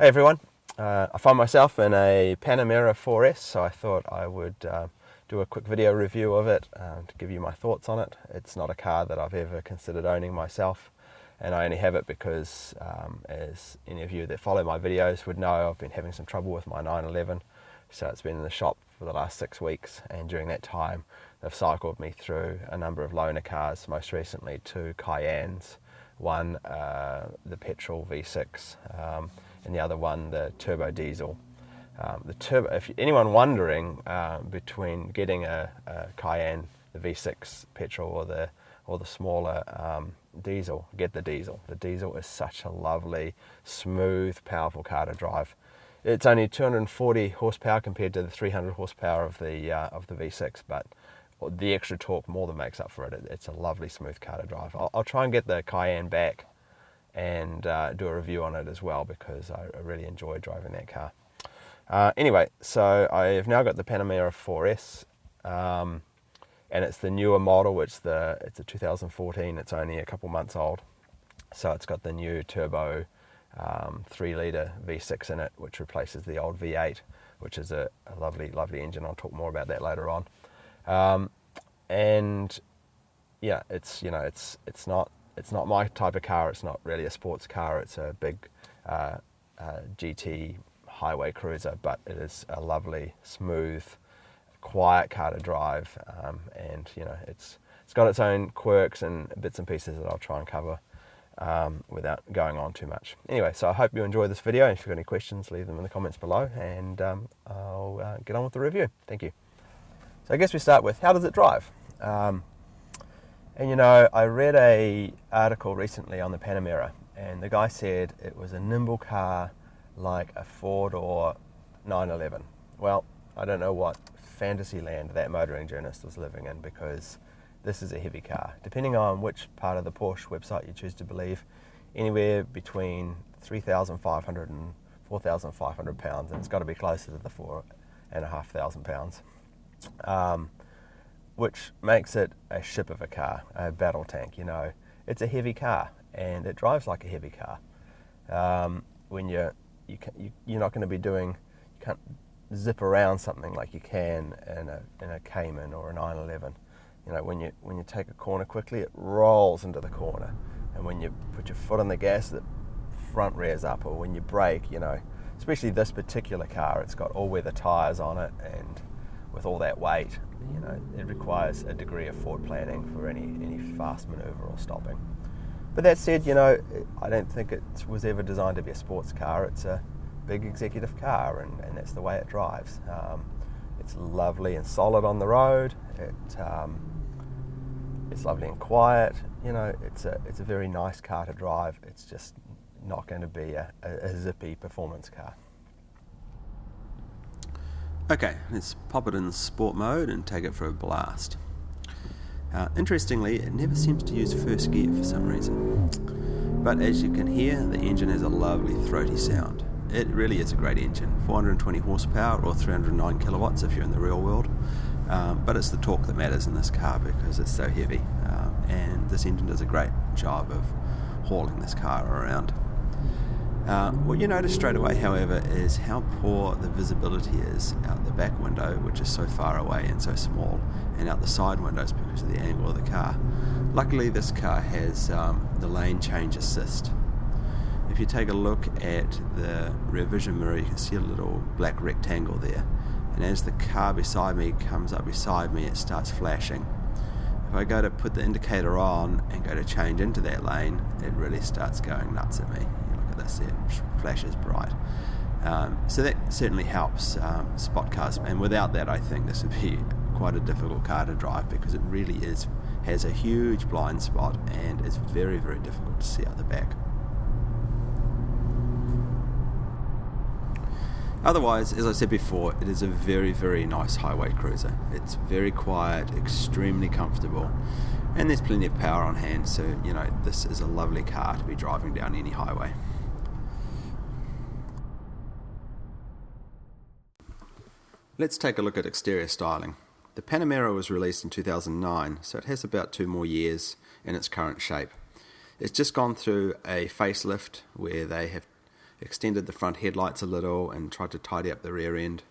Hey everyone, I find myself in a Panamera 4S, so I thought I would do a quick video review of it to give you my thoughts on it. It's not a car that I've ever considered owning myself, and I only have it because, as any of you that follow my videos would know, I've been having some trouble with my 911, so it's been in the shop for the last 6 weeks, and during that time they've cycled me through a number of loaner cars, most recently 2 Cayennes, one the petrol V6, and the other one the turbo diesel. If anyone wondering between getting a Cayenne, the V6 petrol, or the smaller diesel, get the diesel. The diesel is such a lovely, smooth, powerful car to drive. It's only 240 horsepower compared to the 300 horsepower of the V6, but the extra torque more than makes up for it. It's a lovely, smooth car to drive. I'll try and get the Cayenne back and do a review on it as well, because I really enjoy driving that car. Anyway, so I've now got the Panamera 4S, and it's the newer model. It's a 2014. It's only a couple months old, so it's got the new turbo 3-litre V6 in it, which replaces the old V8, which is a lovely engine. I'll talk more about that later on. And yeah, it's not my type of car. It's not really a sports car. It's a big GT highway cruiser, but it is a lovely, smooth, quiet car to drive, and it's got its own quirks and bits and pieces that I'll try and cover without going on too much. Anyway, so I hope you enjoy this video. If you've got any questions, leave them in the comments below, and I'll get on with the review. Thank you. So I guess we start with, how does it drive? And I read an article recently on the Panamera, and the guy said it was a nimble car like a 4-door 911. Well, I don't know what fantasy land that motoring journalist was living in, because this is a heavy car. Depending on which part of the Porsche website you choose to believe, anywhere between 3,500 and 4,500 pounds, and it's got to be closer to the 4,500 pounds. Which makes it a ship of a car, a battle tank. It's a heavy car, and it drives like a heavy car. When you're not going to be you can't zip around something like you can in a Cayman or a 911. When you take a corner quickly, it rolls into the corner, and when you put your foot on the gas, the front rears up, or when you brake, especially this particular car, it's got all-weather tyres on it, and with all that weight, it requires a degree of forward planning for any fast manoeuvre or stopping. But that said, I don't think it was ever designed to be a sports car. It's a big executive car, and that's the way it drives. It's lovely and solid on the road. It's lovely and quiet. It's a very nice car to drive. It's just not going to be a zippy performance car. Okay, let's pop it in sport mode and take it for a blast. Interestingly, it never seems to use first gear for some reason. But as you can hear, the engine has a lovely throaty sound. It really is a great engine, 420 horsepower or 309 kilowatts if you're in the real world. But it's the torque that matters in this car because it's so heavy. And this engine does a great job of hauling this car around. What you notice straight away, however, is how poor the visibility is out the back window, which is so far away and so small, and out the side windows because of the angle of the car. Luckily, this car has the lane change assist. If you take a look at the rear vision mirror, you can see a little black rectangle there, and as the car beside me comes up beside me, it starts flashing. If I go to put the indicator on and go to change into that lane, it really starts going nuts at me. This, it flashes bright. So that certainly helps spot cars, and without that I think this would be quite a difficult car to drive, because it really has a huge blind spot and is very, very difficult to see out the back. Otherwise, as I said before, it is a very, very nice highway cruiser. It's very quiet, extremely comfortable, and there's plenty of power on hand, so this is a lovely car to be driving down any highway. Let's take a look at exterior styling. The Panamera was released in 2009, so it has about 2 more years in its current shape. It's just gone through a facelift where they have extended the front headlights a little and tried to tidy up the rear end.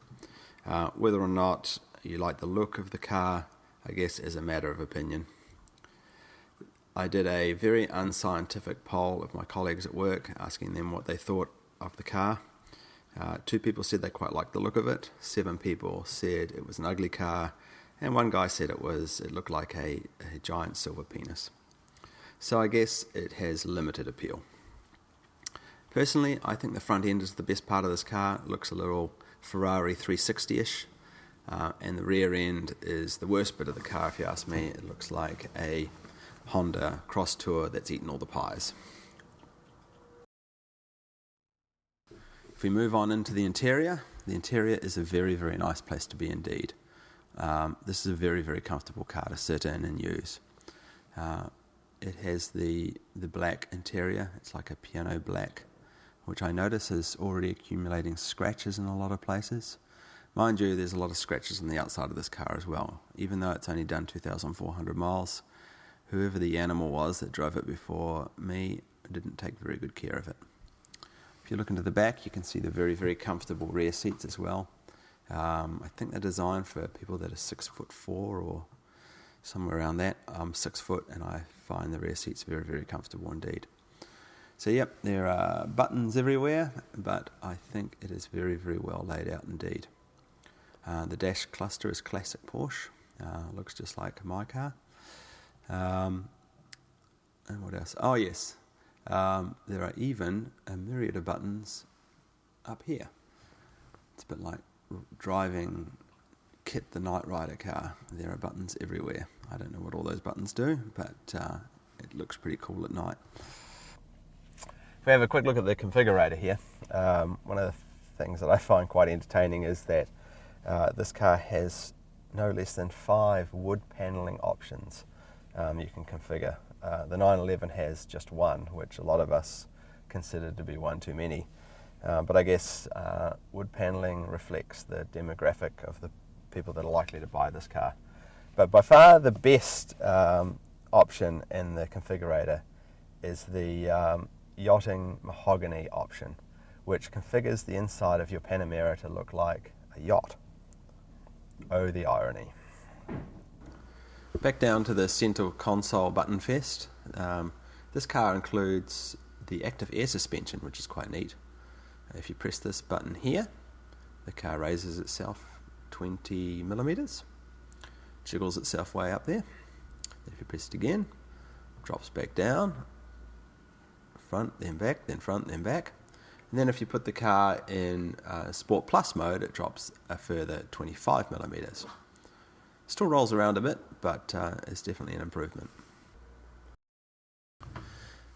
Whether or not you like the look of the car, I guess, is a matter of opinion. I did a very unscientific poll of my colleagues at work, asking them what they thought of the car. 2 people said they quite liked the look of it, 7 people said it was an ugly car, and 1 guy said it looked like a giant silver penis. So I guess it has limited appeal. Personally, I think the front end is the best part of this car. It looks a little Ferrari 360-ish, and the rear end is the worst bit of the car, if you ask me. It looks like a Honda Cross Tour that's eaten all the pies. If we move on into the interior is a very, very nice place to be indeed. This is a very, very comfortable car to sit in and use. It has the black interior. It's like a piano black, which I notice is already accumulating scratches in a lot of places. Mind you, there's a lot of scratches on the outside of this car as well. Even though it's only done 2,400 miles, whoever the animal was that drove it before me didn't take very good care of it. If you look into the back, you can see the very, very comfortable rear seats as well. I think they're designed for people that are 6'4" or somewhere around that. I'm 6 foot, and I find the rear seats very, very comfortable indeed. So yep, there are buttons everywhere, but I think it is very, very well laid out indeed. The dash cluster is classic Porsche. Looks just like my car. And what else? Oh yes, there are even a myriad of buttons up here. It's a bit like driving Kit the Knight Rider car. There are buttons everywhere. I don't know what all those buttons do, but it looks pretty cool at night. If we have a quick look at the configurator here, one of the things that I find quite entertaining is that this car has no less than 5 wood paneling options you can configure. The 911 has just 1, which a lot of us consider to be one too many. But I guess wood paneling reflects the demographic of the people that are likely to buy this car. But by far the best option in the configurator is the yachting mahogany option, which configures the inside of your Panamera to look like a yacht. Oh, the irony. Back down to the centre console button fest. This car includes the active air suspension, which is quite neat. If you press this button here, the car raises itself 20 millimeters, jiggles itself way up there. If you press it again, drops back down, front, then back, then front, then back. And then if you put the car in Sport Plus mode, it drops a further 25 millimeters. Still rolls around a bit, but it's definitely an improvement.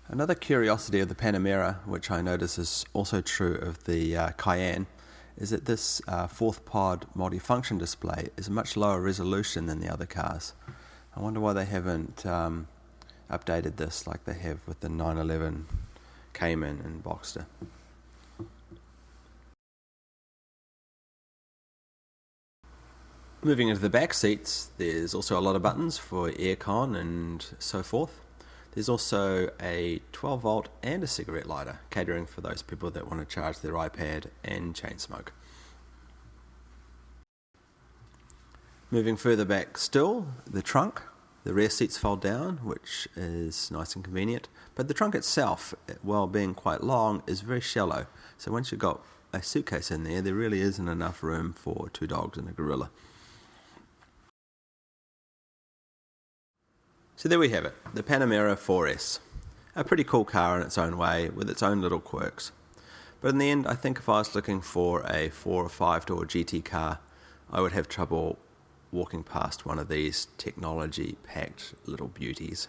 Another curiosity of the Panamera, which I notice is also true of the Cayenne, is that this 4th pod multifunction display is a much lower resolution than the other cars. I wonder why they haven't updated this like they have with the 911 Cayman and Boxster. Moving into the back seats, there's also a lot of buttons for aircon and so forth. There's also a 12 volt and a cigarette lighter, catering for those people that want to charge their iPad and chain smoke. Moving further back still, the trunk. The rear seats fold down, which is nice and convenient. But the trunk itself, while being quite long, is very shallow. So once you've got a suitcase in there, there really isn't enough room for 2 dogs and a gorilla. So there we have it, the Panamera 4S. A pretty cool car in its own way, with its own little quirks. But in the end, I think if I was looking for a 4 or 5 door GT car, I would have trouble walking past one of these technology-packed little beauties.